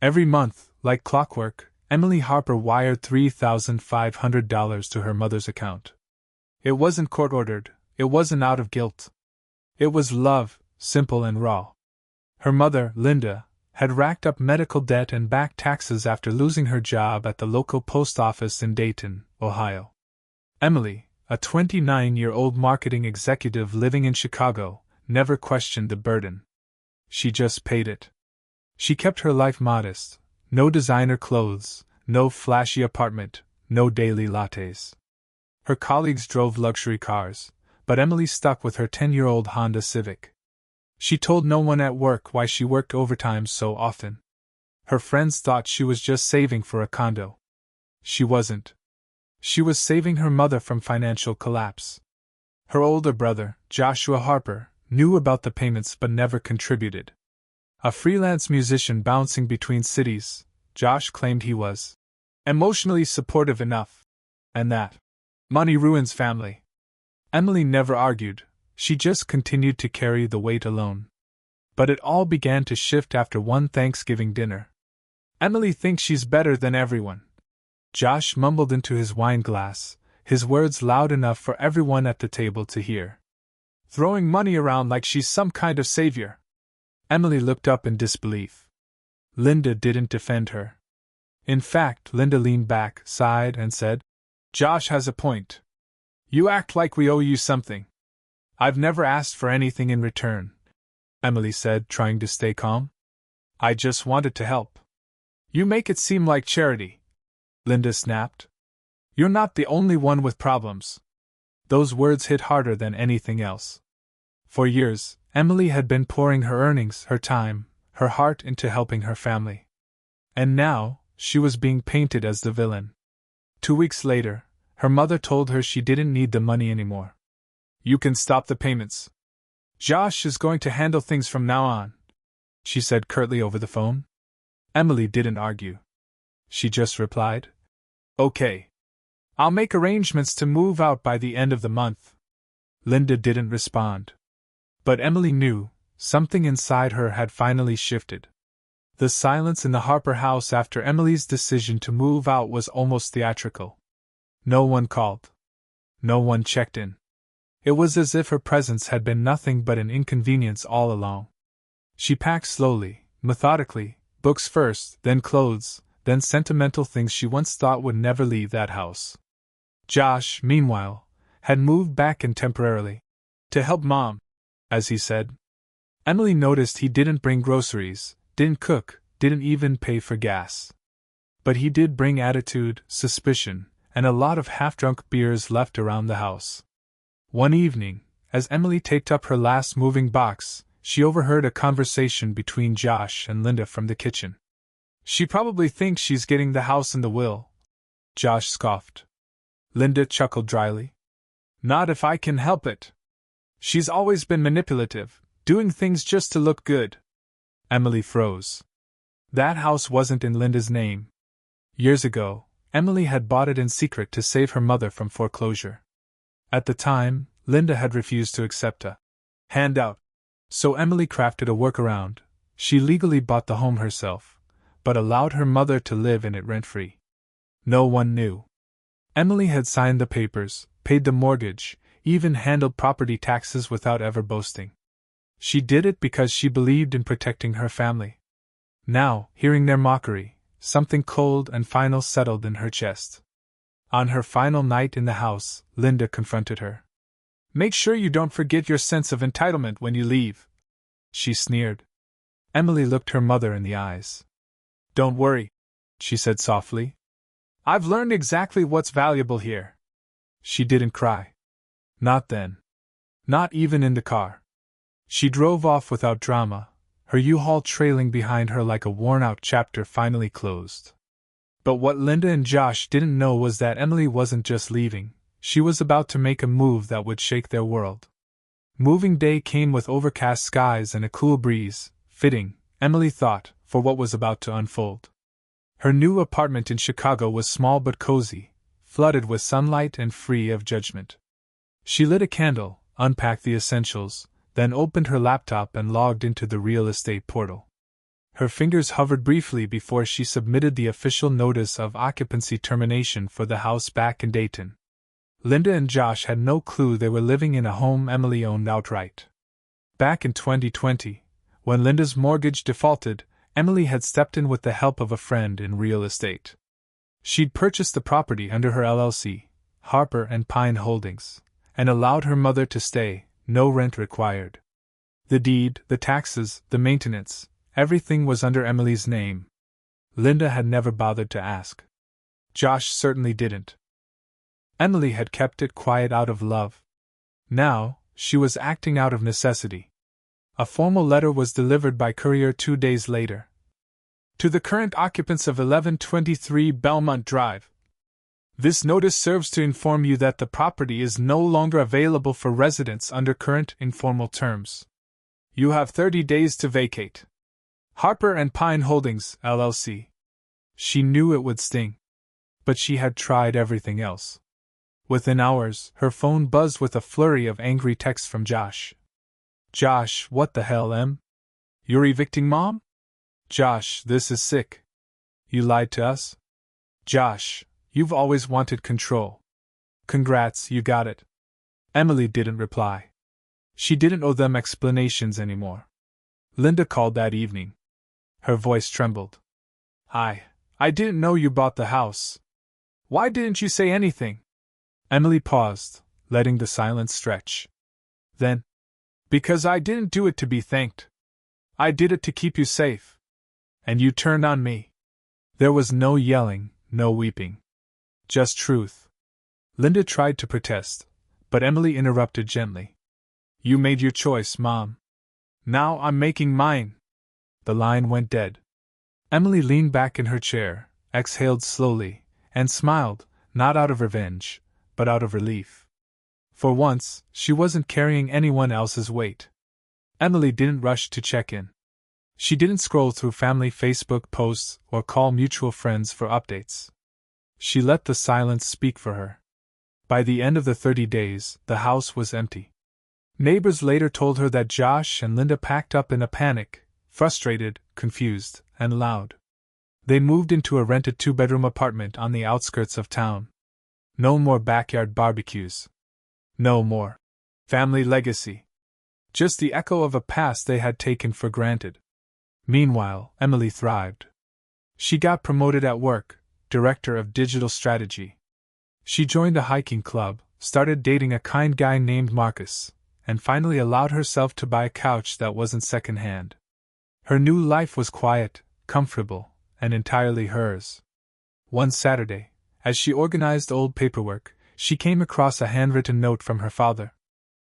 Every month, like clockwork, Emily Harper wired $3,500 to her mother's account. It wasn't court-ordered, it wasn't out of guilt. It was love, simple and raw. Her mother, Linda, had racked up medical debt and back taxes after losing her job at the local post office in Dayton, Ohio. Emily, a 29-year-old marketing executive living in Chicago, never questioned the burden. She just paid it. She kept her life modest: no designer clothes, no flashy apartment, no daily lattes. Her colleagues drove luxury cars, but Emily stuck with her 10-year-old Honda Civic. She told no one at work why she worked overtime so often. Her friends thought she was just saving for a condo. She wasn't. She was saving her mother from financial collapse. Her older brother, Joshua Harper, knew about the payments but never contributed. A freelance musician bouncing between cities, Josh claimed he was emotionally supportive enough, and that money ruins family. Emily never argued, she just continued to carry the weight alone. But it all began to shift after one Thanksgiving dinner. "Emily thinks she's better than everyone," Josh mumbled into his wine glass, his words loud enough for everyone at the table to hear. "Throwing money around like she's some kind of savior." Emily looked up in disbelief. Linda didn't defend her. In fact, Linda leaned back, sighed, and said, "Josh has a point. You act like we owe you something." "I've never asked for anything in return," Emily said, trying to stay calm. "I just wanted to help." "You make it seem like charity," Linda snapped. "You're not the only one with problems." Those words hit harder than anything else. For years, Emily had been pouring her earnings, her time, her heart into helping her family. And now, she was being painted as the villain. 2 weeks later, her mother told her she didn't need the money anymore. "You can stop the payments. Josh is going to handle things from now on," she said curtly over the phone. Emily didn't argue. She just replied, "Okay. I'll make arrangements to move out by the end of the month." Linda didn't respond. But Emily knew, something inside her had finally shifted. The silence in the Harper house after Emily's decision to move out was almost theatrical. No one called. No one checked in. It was as if her presence had been nothing but an inconvenience all along. She packed slowly, methodically, books first, then clothes, then sentimental things she once thought would never leave that house. Josh, meanwhile, had moved back in temporarily. To help Mom, as he said. Emily noticed he didn't bring groceries, didn't cook, didn't even pay for gas. But he did bring attitude, suspicion, and a lot of half-drunk beers left around the house. One evening, as Emily taped up her last moving box, she overheard a conversation between Josh and Linda from the kitchen. "She probably thinks she's getting the house and the will," Josh scoffed. Linda chuckled dryly. "Not if I can help it. She's always been manipulative, doing things just to look good." Emily froze. That house wasn't in Linda's name. Years ago, Emily had bought it in secret to save her mother from foreclosure. At the time, Linda had refused to accept a handout. So Emily crafted a workaround. She legally bought the home herself, but allowed her mother to live in it rent-free. No one knew. Emily had signed the papers, paid the mortgage, even handled property taxes without ever boasting. She did it because she believed in protecting her family. Now, hearing their mockery, something cold and final settled in her chest. On her final night in the house, Linda confronted her. "Make sure you don't forget your sense of entitlement when you leave," she sneered. Emily looked her mother in the eyes. "Don't worry," she said softly. "I've learned exactly what's valuable here." She didn't cry. Not then. Not even in the car. She drove off without drama, her U-Haul trailing behind her like a worn-out chapter finally closed. But what Linda and Josh didn't know was that Emily wasn't just leaving, she was about to make a move that would shake their world. Moving day came with overcast skies and a cool breeze, fitting, Emily thought, for what was about to unfold. Her new apartment in Chicago was small but cozy, flooded with sunlight and free of judgment. She lit a candle, unpacked the essentials, then opened her laptop and logged into the real estate portal. Her fingers hovered briefly before she submitted the official notice of occupancy termination for the house back in Dayton. Linda and Josh had no clue they were living in a home Emily owned outright. Back in 2020, when Linda's mortgage defaulted, Emily had stepped in with the help of a friend in real estate. She'd purchased the property under her LLC, Harper and Pine Holdings, and allowed her mother to stay, no rent required. The deed, the taxes, the maintenance, everything was under Emily's name. Linda had never bothered to ask. Josh certainly didn't. Emily had kept it quiet out of love. Now, she was acting out of necessity. A formal letter was delivered by courier 2 days later. To the current occupants of 1123 Belmont Drive. This notice serves to inform you that the property is no longer available for residents under current informal terms. You have 30 days to vacate. Harper and Pine Holdings, LLC. She knew it would sting. But she had tried everything else. Within hours, her phone buzzed with a flurry of angry texts from Josh. Josh, what the hell, Em? You're evicting Mom? Josh, this is sick. You lied to us? Josh, you've always wanted control. Congrats, you got it. Emily didn't reply. She didn't owe them explanations anymore. Linda called that evening. Her voice trembled. I didn't know you bought the house. Why didn't you say anything? Emily paused, letting the silence stretch. Then, because I didn't do it to be thanked. I did it to keep you safe. And you turned on me. There was no yelling, no weeping. Just truth. Linda tried to protest, but Emily interrupted gently. You made your choice, Mom. Now I'm making mine. The line went dead. Emily leaned back in her chair, exhaled slowly, and smiled, not out of revenge, but out of relief. For once, she wasn't carrying anyone else's weight. Emily didn't rush to check in. She didn't scroll through family Facebook posts or call mutual friends for updates. She let the silence speak for her. By the end of the 30 days, the house was empty. Neighbors later told her that Josh and Linda packed up in a panic, frustrated, confused, and loud. They moved into a rented 2-bedroom apartment on the outskirts of town. No more backyard barbecues. No more family legacy. Just the echo of a past they had taken for granted. Meanwhile, Emily thrived. She got promoted at work, director of digital strategy. She joined a hiking club, started dating a kind guy named Marcus, and finally allowed herself to buy a couch that wasn't secondhand. Her new life was quiet, comfortable, and entirely hers. One Saturday, as she organized old paperwork, she came across a handwritten note from her father.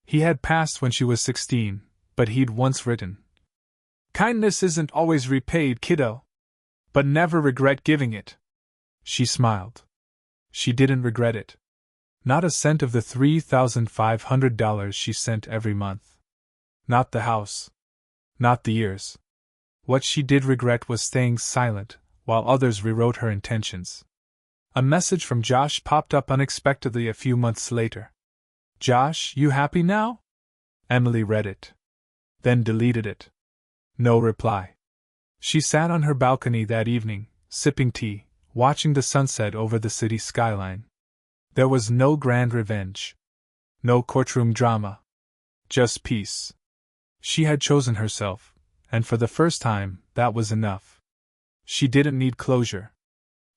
He had passed when she was 16, but he'd once written, "Kindness isn't always repaid, kiddo. But never regret giving it." She smiled. She didn't regret it. Not a cent of the $3,500 she sent every month. Not the house. Not the years. What she did regret was staying silent, while others rewrote her intentions. A message from Josh popped up unexpectedly a few months later. "Josh, you happy now?" Emily read it. Then deleted it. No reply. She sat on her balcony that evening, sipping tea, watching the sunset over the city skyline. There was no grand revenge. No courtroom drama. Just peace. She had chosen herself, and for the first time, that was enough. She didn't need closure.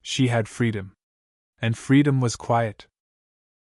She had freedom. And freedom was quiet.